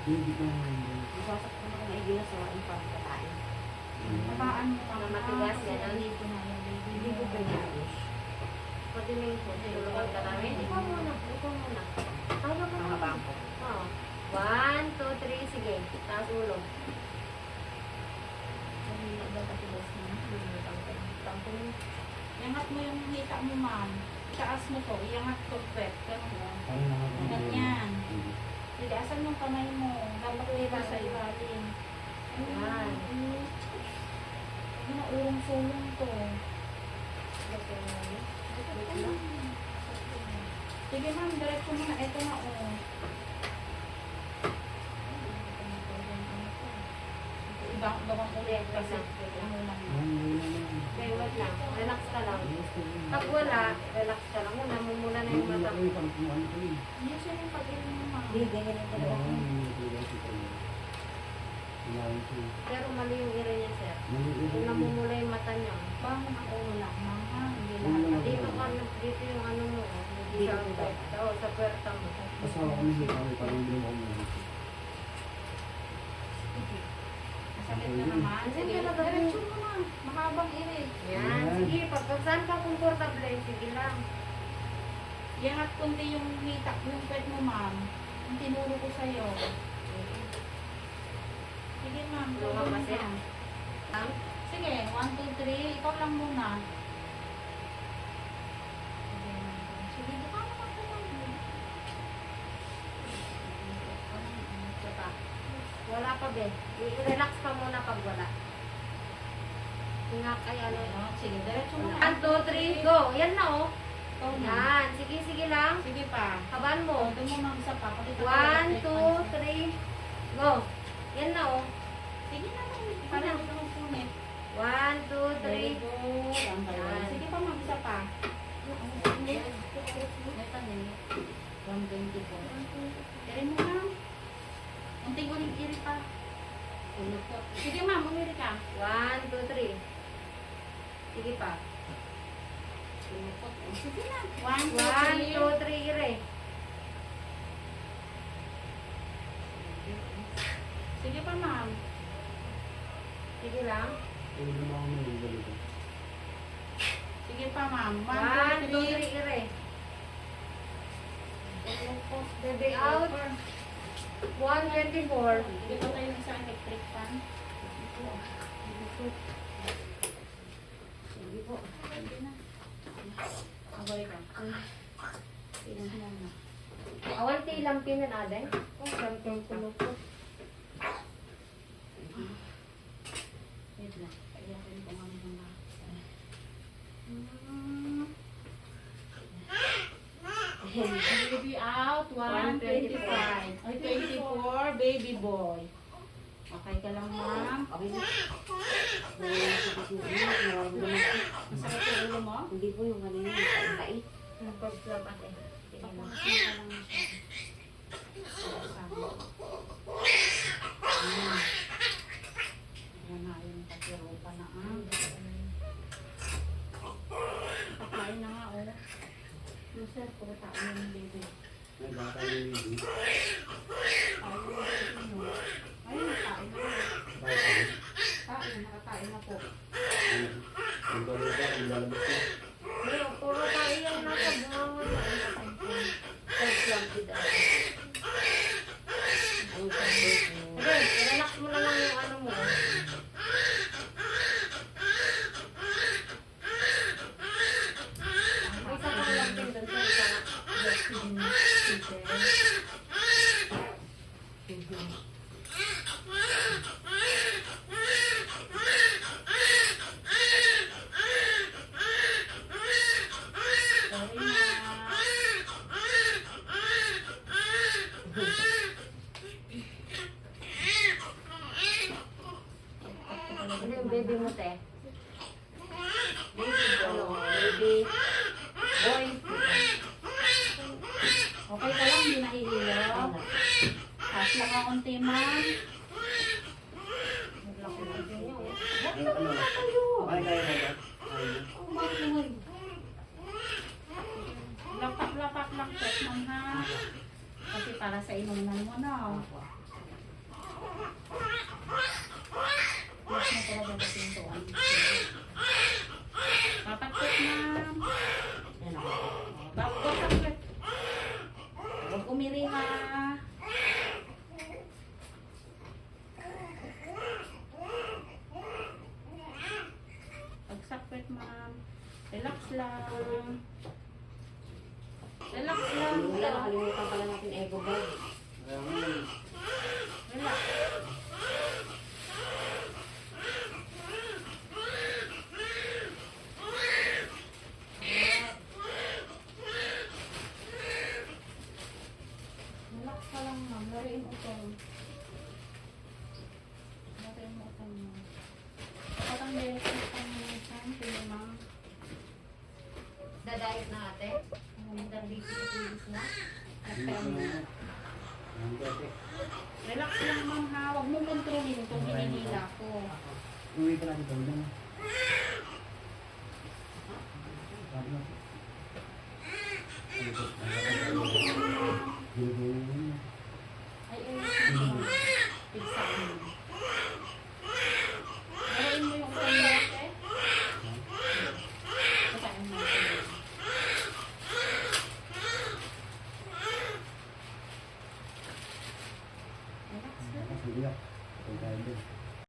Hindi ko naman. Masasak ko na kung naigila sa wain pang kakain. Tamaan mo pa. Na matigas yan, ang Hindi ko na yan, baby. hindi ko pinayos. Pati na yung tulungan ka namin. Ikaw muna, ikaw muna. Tawa ka Mga na. bangko. Oo. 1, 2, 3, sige. Taas ulo. Iangat mo yung hita mo, ma'am. Itaas mo to. Iangat to, pet. Ganun. Parang nakapagod. Ganyan. Sige, asan yung kamay mo? Dapat dito sa ilalim. Yan. Ano na ulong-sulong to? Sige, ma'am. Diretso mo na. Ito na, oh. Ibang ulit kasi. Ano lang. Okay, wait lang. Relax ka lang. Pag wala, relax ka lang. Muna, mumula na yung mata. Hindi siya yung pag-inom mo, ma'am. Hindi, ganyan yung talaga. Pero mali yung ira niya, sir. Yung namumula yung mata niya. Bangon ang ulo lang, ma'am. Ha? Hindi lahat. Dito ka, dito yung ano mo. Hindi sa puwerta. Oo, sa puwerta mo. Kasama ko na siya kami, parang hindi mo ako muna. Masakit na naman. Sige, diretso mo na. Mahabang irit. Yan. Sige, pag saan ka komportable, sige lang. Iangat kunti yung hita, yung pet mo, ma'am. Yung tinuro ko sa'yo. Sige, ma'am. Ano Tulong ka mo, kasi? ma'am. Ang? Sige, 1, 2, 3. Ikaw lang muna. Sige, di pa naman ko lang. Wala pa, be. I-relax ka muna pag wala. Tingak ay ano. Sige, diretso mo na. 1, 2, 3, go! Yan na, oh. Ikaw na. Yan. Sige, sige lang. Sige pa. Kaban mo. Ito mo, ma'am, isa pa. 1, 2, 3, go! Yan na, oh. Sige na, ma'am. Parang ito mo punit. 1, 2, 3. Very good. Ang galing. Yan. Sige pa, ma'am, isa pa. Hindi. Ito na. 124. Kaya mo, ma'am. Unting uling iri pa. Sige, ma'am, umiri ka. 1, 2, 3. Sige pa. Sige na. 1, 2, 3, ire. Sige pa, ma'am. Sige lang. Hindi naman ako nalilito. Sige pa, ma'am. 1, 2, 3, ire. Baby out. 124. Sige pa tayo sa electric fan. Sige po. Sige na. Agoy ka. Sige na. Awal tilang pinan aday. Oh, samtang puno po. Wait lang. Ayakin ko nga muna. Baby out. 125. Ay, 24. Baby boy. Okay ka lang, ma'am? Okay na. Masakit yung ulo mo? Hindi po yung kanina. Kait. Nagpag-club ate. Sige Tapos lang. na lang siya. Ayan na, yung kasiropa na Pakain na nga, oh. Yung sir, puro tayo yung baby. May bata yung hindi. Ayun, nakain na. Bata. Kain, nakakain na po. Ang balita, ang lalabas ko. Pero, puro tayo yung nasa bunga mo. Pag-club kita. Okay, relax mo na lang yung ano mo. May isa pang lang din doon sa Sorry na. Ano yung baby mo, te? Baby ano? Baby boy. Okay ka lang, hindi nahihilo. Taas lang ang unti, ma'am. Ay, ano? Ay, kaya na ba? Ay, Lapak-lapak lang, check ma'am ha. Kasi para sa inuman mo na. ma'am. Relax lang. Relax lang. Wala, nakalimutan pala natin ego bag. Kaya ngayon, Relax. Relax ka lang ma'am. Lariin utol. Lariin mo utol mo. Patanggalin ko utol mo. Sige ma'am. Dadayot na ate. Nag-busy na. ang dati. Relax lang ma'am ha. Huwag mong kontrolin kung hinihila ko. Uwi ka natin doon.